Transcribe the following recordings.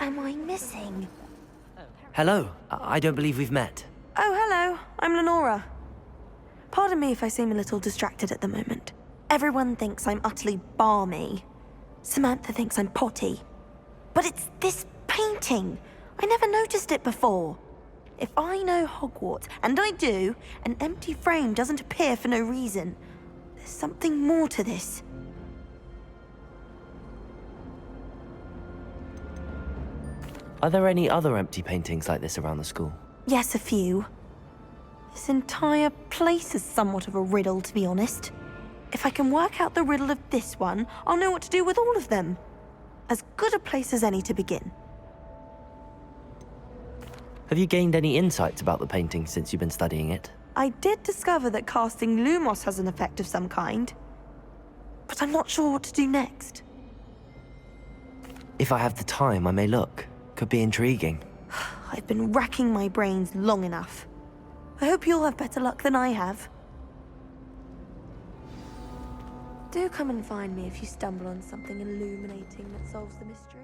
am I missing? Hello. I don't believe we've met. Oh, hello. I'm Lenora. Pardon me if I seem a little distracted at the moment. Everyone thinks I'm utterly balmy. Samantha thinks I'm potty. But it's this painting. I never noticed it before. If I know Hogwarts, and I do, an empty frame doesn't appear for no reason. There's something more to this. Are there any other empty paintings like this around the school? Yes, a few. This entire place is somewhat of a riddle, to be honest. If I can work out the riddle of this one, I'll know what to do with all of them. As good a place as any to begin. Have you gained any insights about the painting since you've been studying it? I did discover that casting Lumos has an effect of some kind. But I'm not sure what to do next. If I have the time, I may look. Could be intriguing. I've been racking my brains long enough. I hope you'll have better luck than I have. Do come and find me if you stumble on something illuminating that solves the mystery.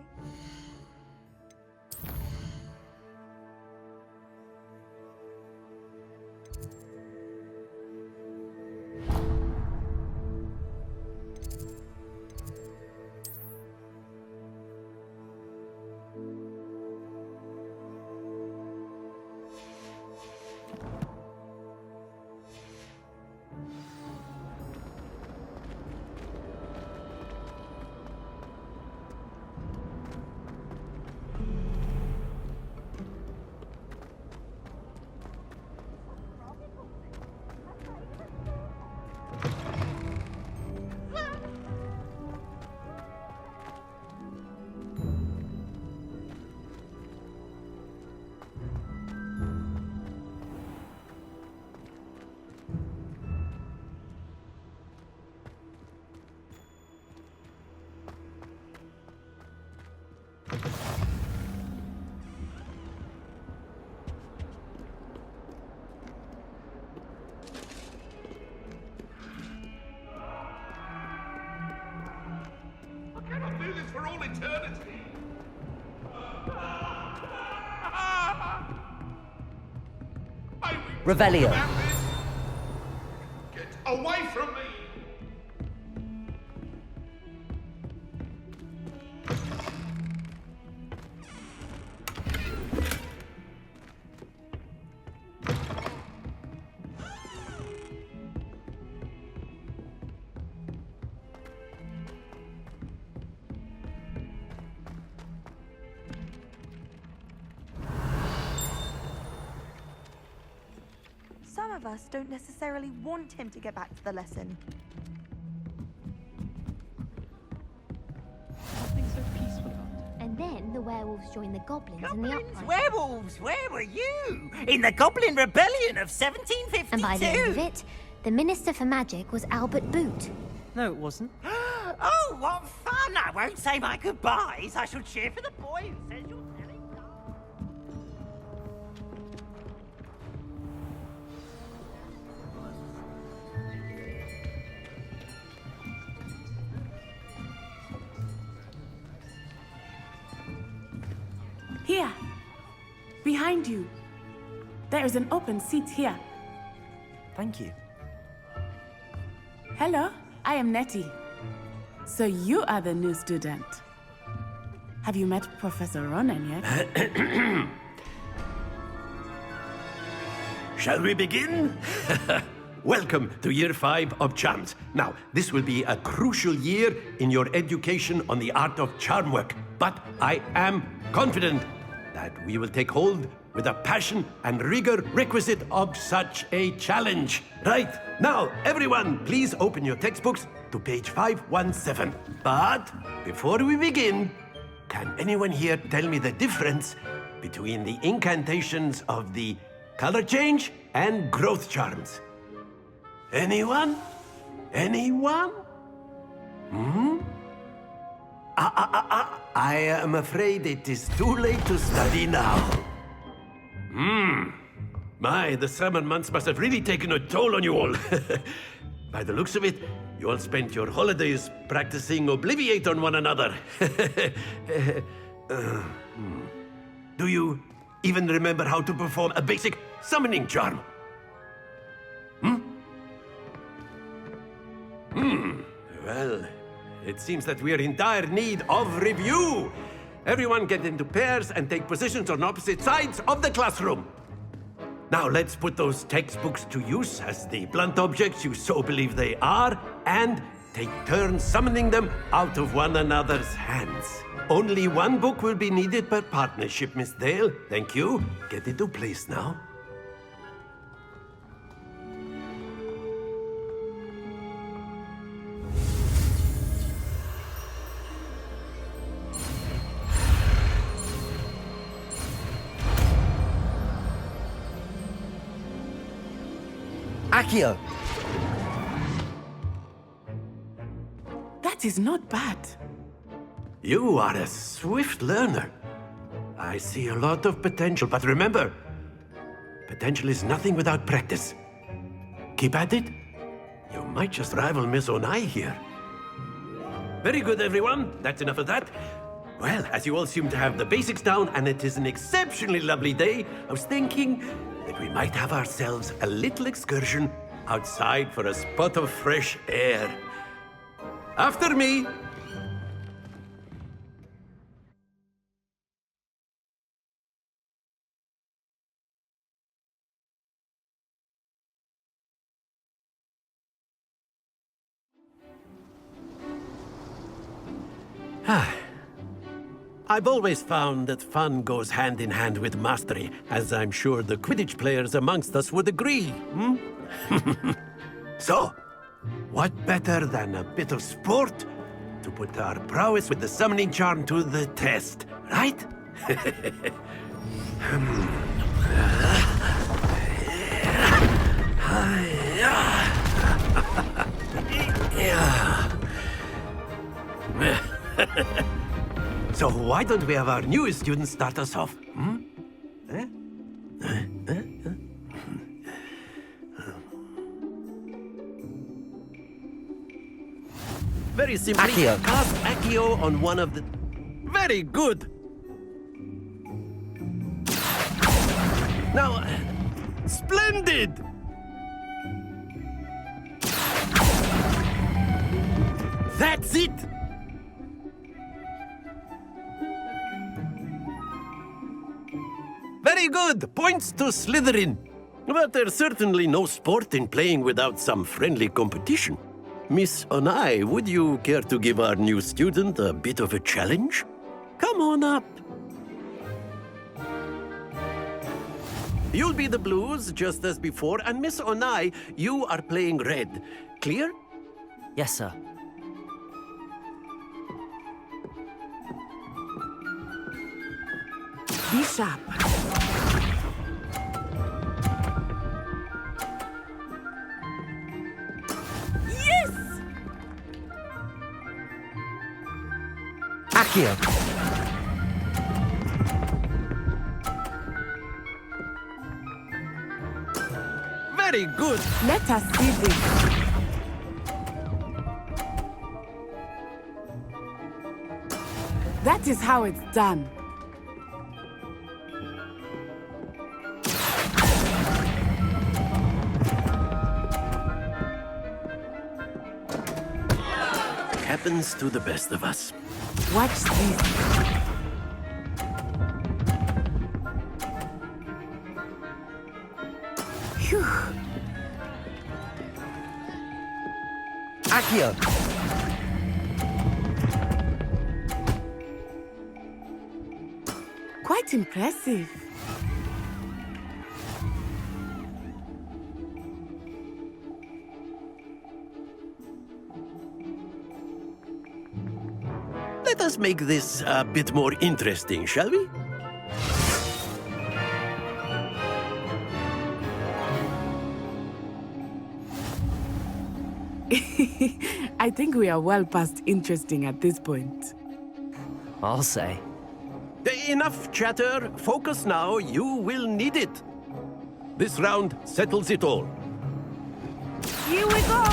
For all eternity. Revelio. Get away from me! Some of us don't necessarily want him to get back to the lesson. Something so peaceful about it. And then the werewolves joined the goblins in the Goblins? uprising. Werewolves? Where were you? In the Goblin Rebellion of 1752? And by the end of it, the Minister for Magic was Albert Boot. No, it wasn't. Oh, what fun! I won't say my goodbyes. I shall cheer for the boy who says you're telling lies. Here, behind you. There is an open seat here. Thank you. Hello, I am Nettie. So you are the new student. Have you met Professor Ronan yet? Shall we begin? Welcome to Year 5 of Charms. Now, this will be a crucial year in your education on the art of charm work, but I am confident that we will take hold with the passion and rigor requisite of such a challenge. Right, now, everyone, please open your textbooks to page 517. But before we begin, can anyone here tell me the difference between the incantations of the color change and growth charms? Anyone? Anyone? I am afraid it is too late to study now. My, the summer months must have really taken a toll on you all. By the looks of it, you all spent your holidays practicing Obliviate on one another. Do you even remember how to perform a basic summoning charm? Well, it seems that we're in dire need of review. Everyone get into pairs and take positions on opposite sides of the classroom. Now let's put those textbooks to use as the blunt objects you so believe they are, and take turns summoning them out of one another's hands. Only one book will be needed per partnership, Miss Dale. Thank you. Get into place now. Accio! That is not bad. You are a swift learner. I see a lot of potential, but remember, potential is nothing without practice. Keep at it. You might just rival Miss Onai here. Very good, everyone. That's enough of that. Well, as you all seem to have the basics down, and it is an exceptionally lovely day, I was thinking that we might have ourselves a little excursion outside for a spot of fresh air. After me. I've always found that fun goes hand in hand with mastery, as I'm sure the Quidditch players amongst us would agree. So, what better than a bit of sport to put our prowess with the summoning charm to the test, right? So why don't we have our newest student start us off? Very simply, Accio. cast Accio on one of the... Very good! Now, splendid! That's it! Very good! Points to Slytherin. But there's certainly no sport in playing without some friendly competition. Miss Onai, would you care to give our new student a bit of a challenge? Come on up. You'll be the blues, just as before, and Miss Onai, you are playing red. Clear? Yes, sir. Be sharp. Yes! Accio! Very good. Let us see this. That is how it's done. Happens to the best of us. Watch this. Phew. Accio! Quite impressive. Let us make this a bit more interesting, shall we? I think we are well past interesting at this point. I'll say. Enough chatter. Focus now. You will need it. This round settles it all. Here we go!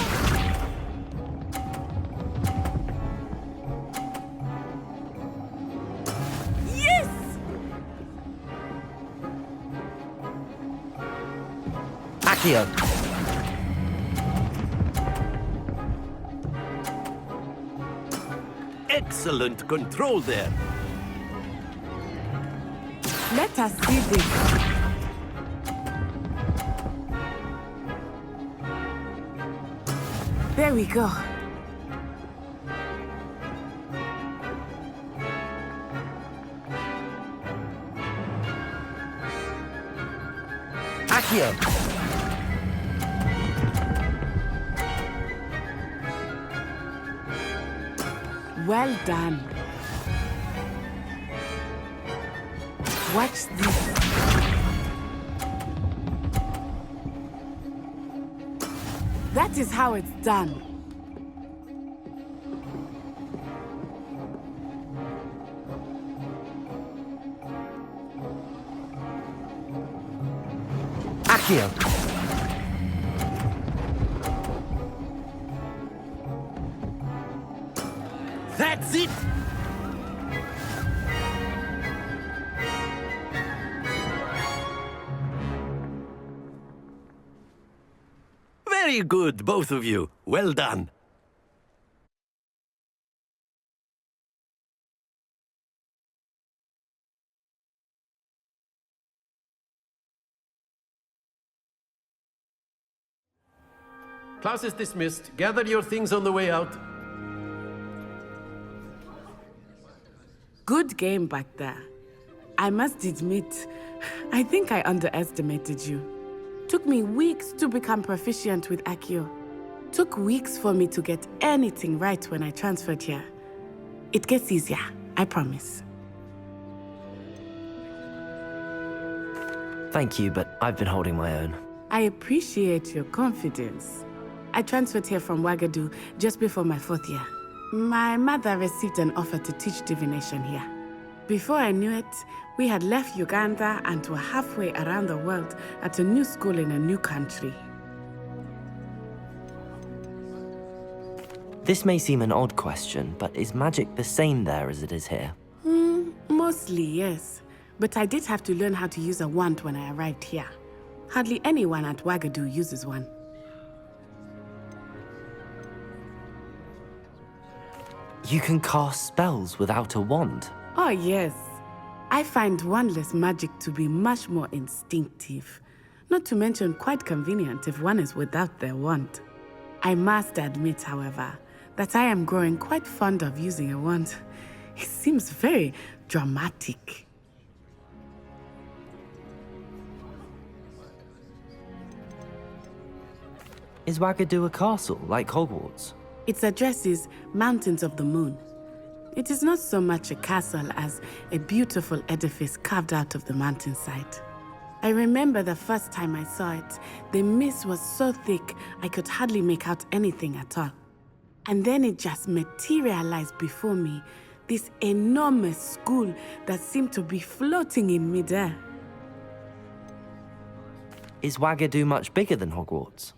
Accio. Excellent control there. Let us see this. There we go. Accio. Well done. Watch this. That is how it's done. Accio. That's it! Very good, both of you. Well done. Class is dismissed. Gather your things on the way out. Good game back there. I must admit, I think I underestimated you. Took me weeks to become proficient with Accio. Took weeks for me to get anything right when I transferred here. It gets easier, I promise. Thank you, but I've been holding my own. I appreciate your confidence. I transferred here from Wagadu just before my 4th year. My mother received an offer to teach divination here. Before I knew it, we had left Uganda and were halfway around the world at a new school in a new country. This may seem an odd question, but is magic the same there as it is here? Mostly, yes. But I did have to learn how to use a wand when I arrived here. Hardly anyone at Wagadu uses one. You can cast spells without a wand. Oh, yes. I find wandless magic to be much more instinctive. Not to mention quite convenient if one is without their wand. I must admit, however, that I am growing quite fond of using a wand. It seems very dramatic. Is Wagadu a castle, like Hogwarts? Its address is Mountains of the Moon. It is not so much a castle as a beautiful edifice carved out of the mountainside. I remember the first time I saw it, the mist was so thick I could hardly make out anything at all. And then it just materialized before me, this enormous school that seemed to be floating in midair. Is Wagadu much bigger than Hogwarts?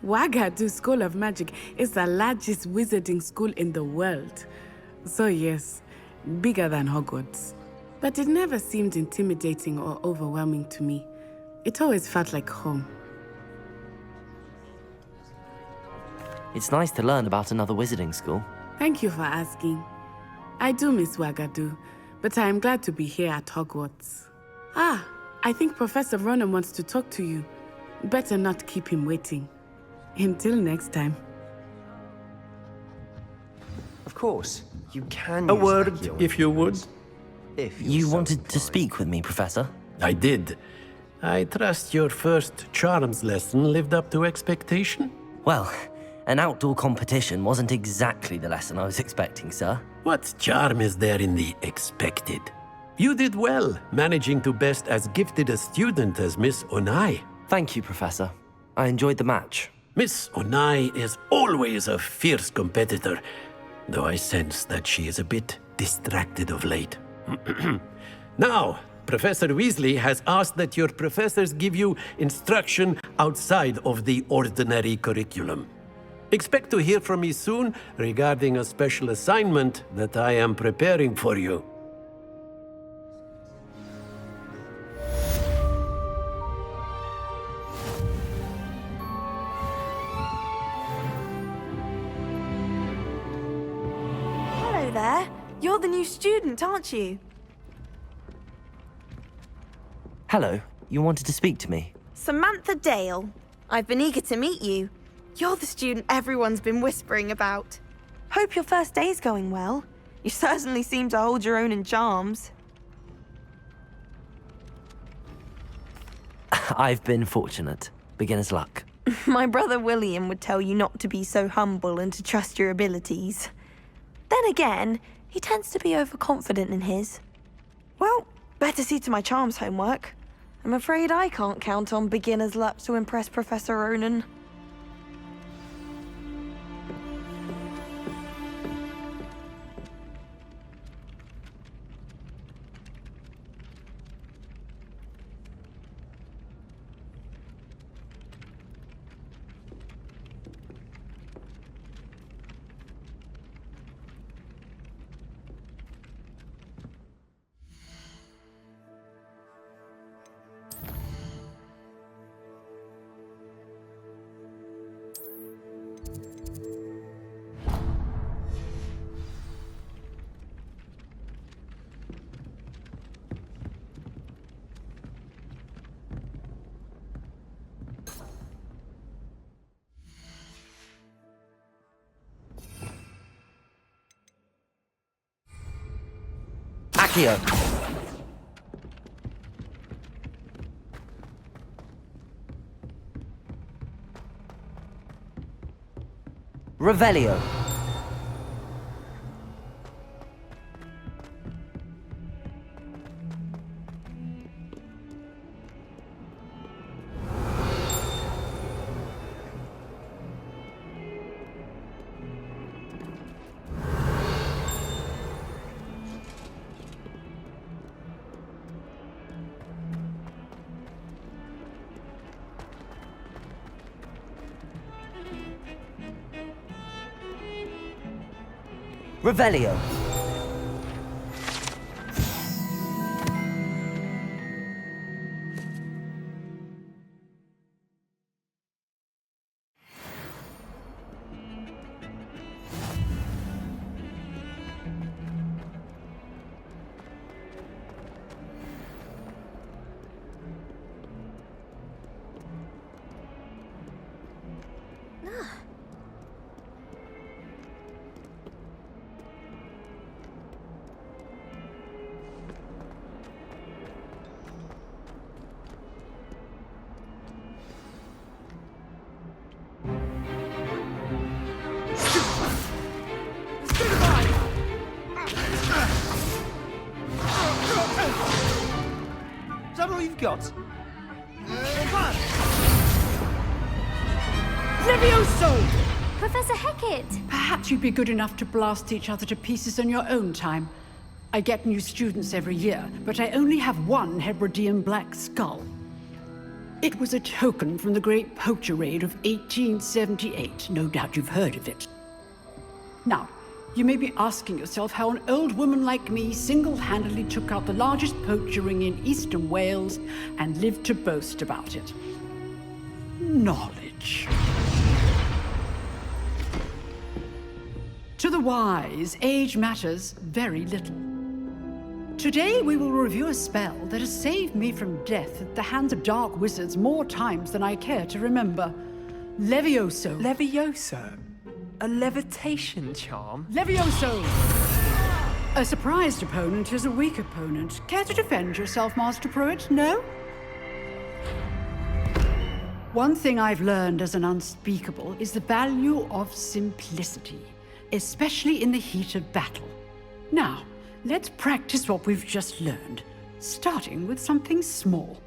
Wagadu School of Magic is the largest wizarding school in the world. So yes, bigger than Hogwarts. But it never seemed intimidating or overwhelming to me. It always felt like home. It's nice to learn about another wizarding school. Thank you for asking. I do miss Wagadu, but I am glad to be here at Hogwarts. Ah, I think Professor Ronan wants to talk to you. Better not keep him waiting. Until next time. Of course, you can A use word, Accio if you would. if you're You so wanted to inclined. speak with me, Professor? I did. I trust your first charms lesson lived up to expectation? Well, an outdoor competition wasn't exactly the lesson I was expecting, sir. What charm is there in the expected? You did well, managing to best as gifted a student as Miss Onai. Thank you, Professor. I enjoyed the match. Miss Onai is always a fierce competitor, though I sense that she is a bit distracted of late. Now, Professor Weasley has asked that your professors give you instruction outside of the ordinary curriculum. Expect to hear from me soon regarding a special assignment that I am preparing for you. there. You're the new student, aren't you? Hello, you wanted to speak to me? Samantha Dale. I've been eager to meet you. You're the student everyone's been whispering about. Hope your first day's going well. You certainly seem to hold your own in charms. I've been fortunate. Beginner's luck. My brother William would tell you not to be so humble and to trust your abilities. Then again, he tends to be overconfident in his. Well, better see to my charms homework. I'm afraid I can't count on beginner's luck to impress Professor Ronan. Accio! Revelio! Revelio! Is that all you've got? Levioso! Professor Hecat! Perhaps you'd be good enough to blast each other to pieces in your own time. I get new students every year, but I only have one Hebridean black skull. It was a token from the Great Poacher Raid of 1878. No doubt you've heard of it. Now, you may be asking yourself how an old woman like me single-handedly took out the largest poacher ring in eastern Wales and lived to boast about it. Knowledge. To the wise, age matters very little. Today we will review a spell that has saved me from death at the hands of dark wizards more times than I care to remember. Levioso. Levioso? A levitation charm? Levioso! A surprised opponent is a weak opponent. Care to defend yourself, Master Pruitt? No? One thing I've learned as an unspeakable is the value of simplicity, especially in the heat of battle. Now, let's practice what we've just learned, starting with something small.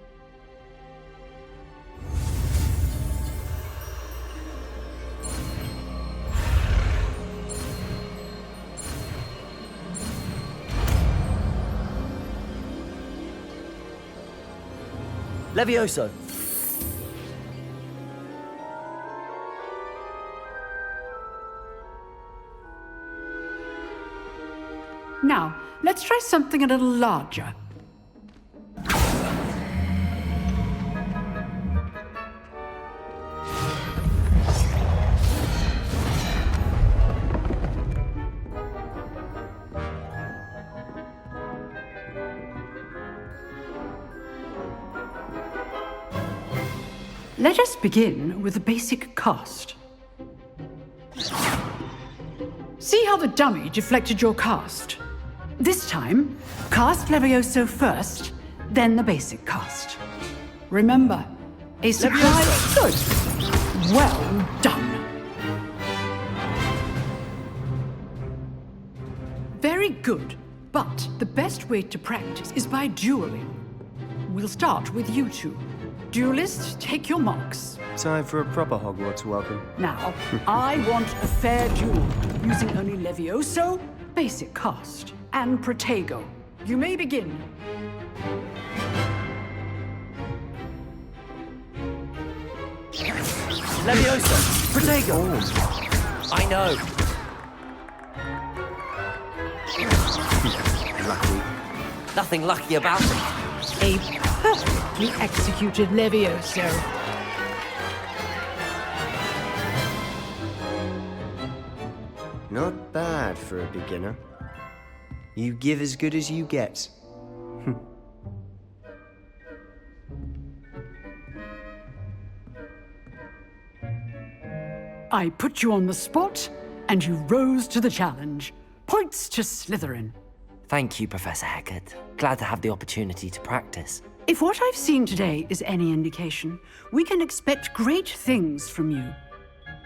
Levioso! Now, let's try something a little larger. Let us begin with the basic cast. See how the dummy deflected your cast? This time, cast Levioso first, then the basic cast. Remember, a surprise. Good. Well done. Very good, but the best way to practice is by dueling. We'll start with you two. Duelists, take your marks. Time for a proper Hogwarts welcome. Now, I want a fair duel, using only Levioso, basic cast, and Protego. You may begin. Leviosa! Protego! I know! Lucky. Nothing lucky about it. A perfectly executed Levioso. Not bad for a beginner. You give as good as you get. I put you on the spot, and you rose to the challenge. Points to Slytherin. Thank you, Professor Hecat. Glad to have the opportunity to practice. If what I've seen today is any indication, we can expect great things from you.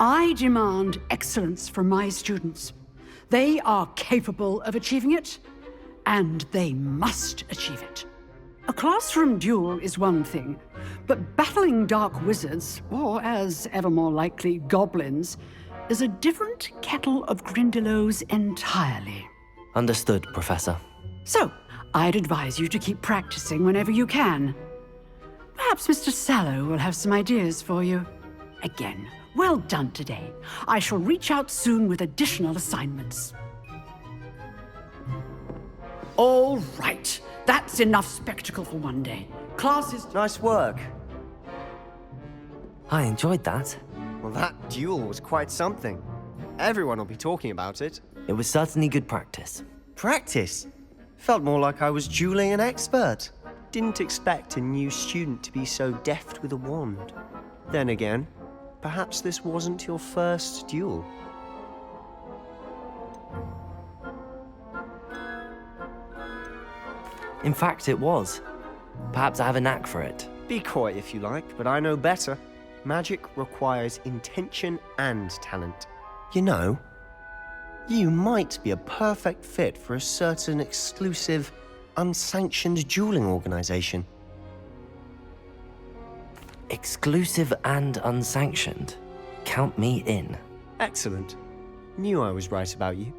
I demand excellence from my students. They are capable of achieving it, and they must achieve it. A classroom duel is one thing, but battling dark wizards, or as ever more likely, goblins, is a different kettle of Grindylows entirely. Understood, Professor. So, I'd advise you to keep practicing whenever you can. Perhaps Mr. Sallow will have some ideas for you. Again, well done today. I shall reach out soon with additional assignments. All right. That's enough spectacle for one day. Class is... Nice work. I enjoyed that. Well, that duel was quite something. Everyone will be talking about it. It was certainly good practice. Practice? Felt more like I was dueling an expert. Didn't expect a new student to be so deft with a wand. Then again, perhaps this wasn't your first duel. In fact, it was. Perhaps I have a knack for it. Be coy if you like, but I know better. Magic requires intention and talent. You know, you might be a perfect fit for a certain exclusive, unsanctioned dueling organization. Exclusive and unsanctioned. Count me in. Excellent. Knew I was right about you.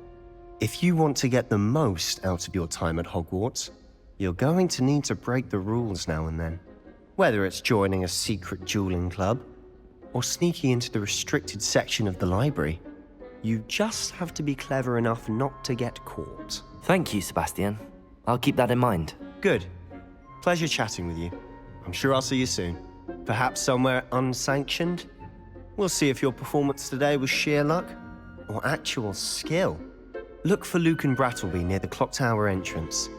If you want to get the most out of your time at Hogwarts, you're going to need to break the rules now and then. Whether it's joining a secret dueling club, or sneaking into the restricted section of the library, you just have to be clever enough not to get caught. Thank you, Sebastian. I'll keep that in mind. Good. Pleasure chatting with you. I'm sure I'll see you soon. Perhaps somewhere unsanctioned? We'll see if your performance today was sheer luck or actual skill. Look for Luke and Brattleby near the clock tower entrance,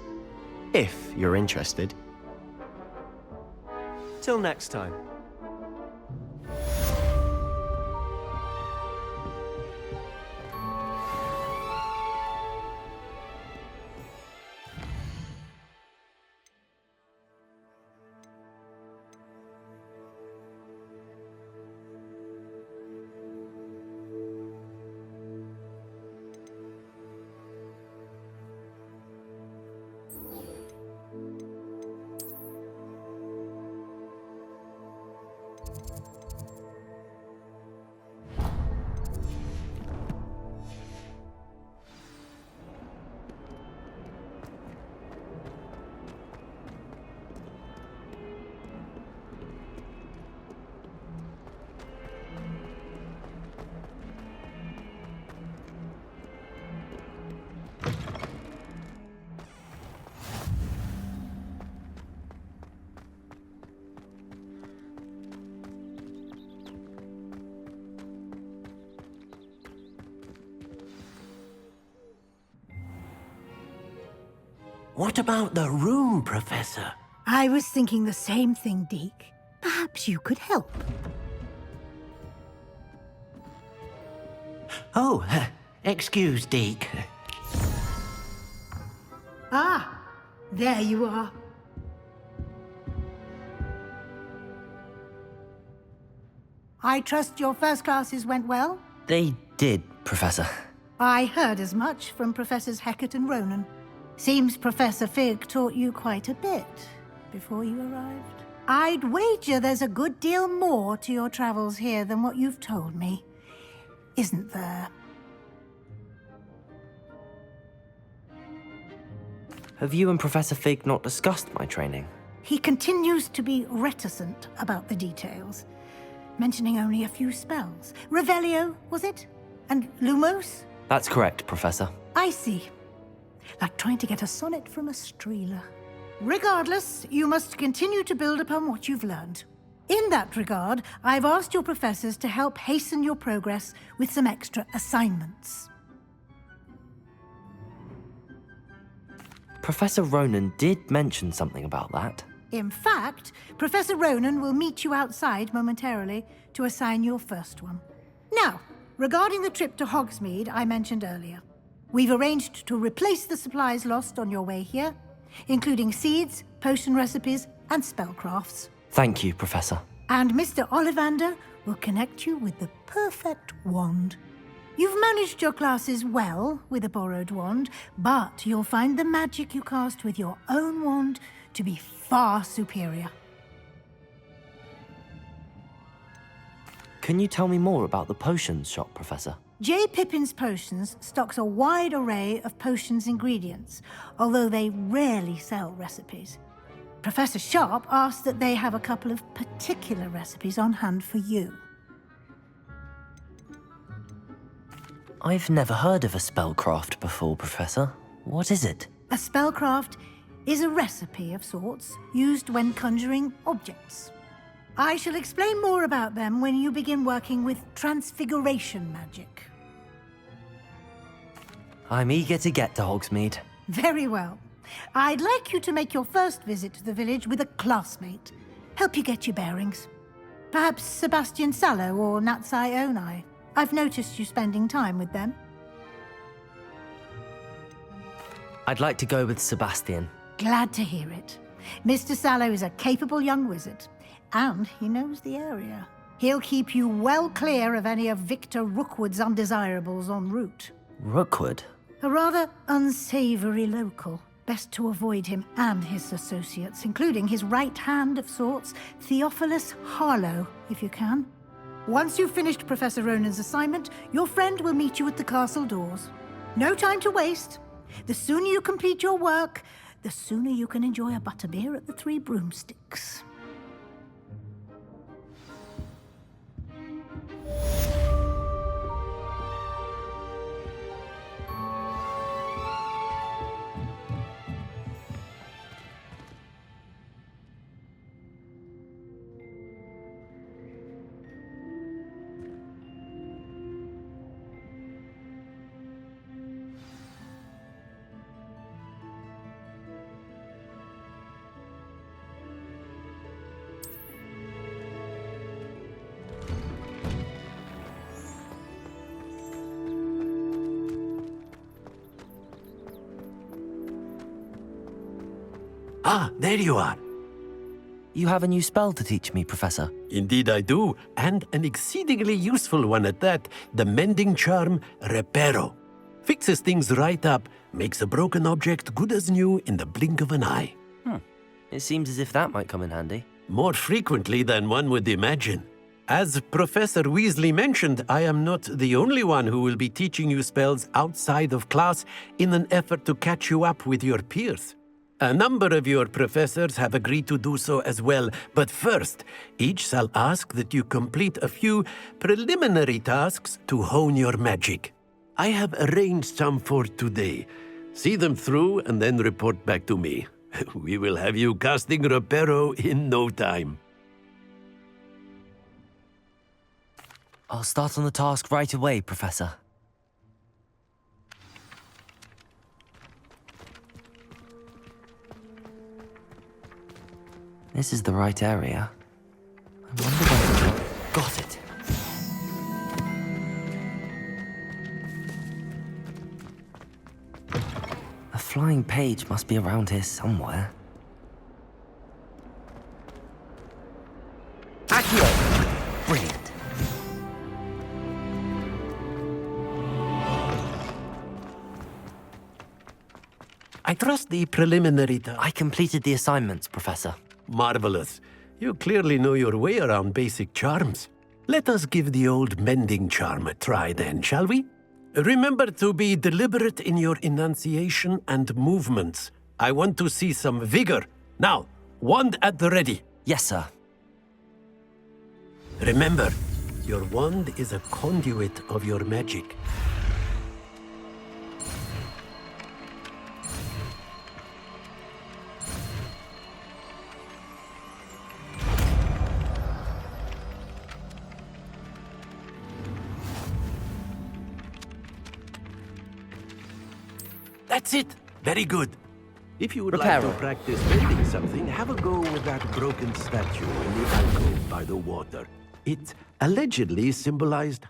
if you're interested. Till next time. What about the room, Professor? I was thinking the same thing, Deke. Perhaps you could help. Oh, excuse, Deke. Ah, there you are. I trust your first classes went well? They did, Professor. I heard as much from Professors Hecat and Ronan. Seems Professor Fig taught you quite a bit before you arrived. I'd wager there's a good deal more to your travels here than what you've told me. Isn't there? Have you and Professor Fig not discussed my training? He continues to be reticent about the details, mentioning only a few spells. Revelio, was it? And Lumos? That's correct, Professor. I see. Like trying to get a sonnet from a streeler. Regardless, you must continue to build upon what you've learned. In that regard, I've asked your professors to help hasten your progress with some extra assignments. Professor Ronan did mention something about that. In fact, Professor Ronan will meet you outside momentarily to assign your first one. Now, regarding the trip to Hogsmead I mentioned earlier, we've arranged to replace the supplies lost on your way here, including seeds, potion recipes, and spellcrafts. Thank you, Professor. And Mr. Ollivander will connect you with the perfect wand. You've managed your classes well with a borrowed wand, but you'll find the magic you cast with your own wand to be far superior. Can you tell me more about the potions shop, Professor? J. Pippin's Potions stocks a wide array of potions ingredients, although they rarely sell recipes. Professor Sharp asked that they have a couple of particular recipes on hand for you. I've never heard of a spellcraft before, Professor. What is it? A spellcraft is a recipe of sorts used when conjuring objects. I shall explain more about them when you begin working with transfiguration magic. I'm eager to get to Hogsmeade. Very well. I'd like you to make your first visit to the village with a classmate. Help you get your bearings. Perhaps Sebastian Sallow or Natsai Onai. I've noticed you spending time with them. I'd like to go with Sebastian. Glad to hear it. Mr. Sallow is a capable young wizard, and he knows the area. He'll keep you well clear of any of Victor Rookwood's undesirables en route. Rookwood? A rather unsavory local. Best to avoid him and his associates, including his right hand of sorts, Theophilus Harlow, if you can. Once you've finished Professor Ronan's assignment, your friend will meet you at the castle doors. No time to waste. The sooner you complete your work, the sooner you can enjoy a butterbeer at the Three Broomsticks. Ah, there you are. You have a new spell to teach me, Professor. Indeed I do, and an exceedingly useful one at that, the mending charm Reparo. Fixes things right up, makes a broken object good as new in the blink of an eye. It seems as if that might come in handy. More frequently than one would imagine. As Professor Weasley mentioned, I am not the only one who will be teaching you spells outside of class in an effort to catch you up with your peers. A number of your professors have agreed to do so as well, but first, each shall ask that you complete a few preliminary tasks to hone your magic. I have arranged some for today. See them through and then report back to me. We will have you casting Reparo in no time. I'll start on the task right away, Professor. This is the right area. I wonder where... Got it. flying page must be around here somewhere. Accio! Brilliant. I trust the preliminary I completed the assignments, Professor. Marvelous. You clearly know your way around basic charms. Let us give the old mending charm a try then, shall we? Remember to be deliberate in your enunciation and movements. I want to see some vigor. Now, wand at the ready. Yes, sir. Remember, your wand is a conduit of your magic. That's it. Very good. If you would like to practice building something, have a go with that broken statue in the alcove by the water. It allegedly symbolized...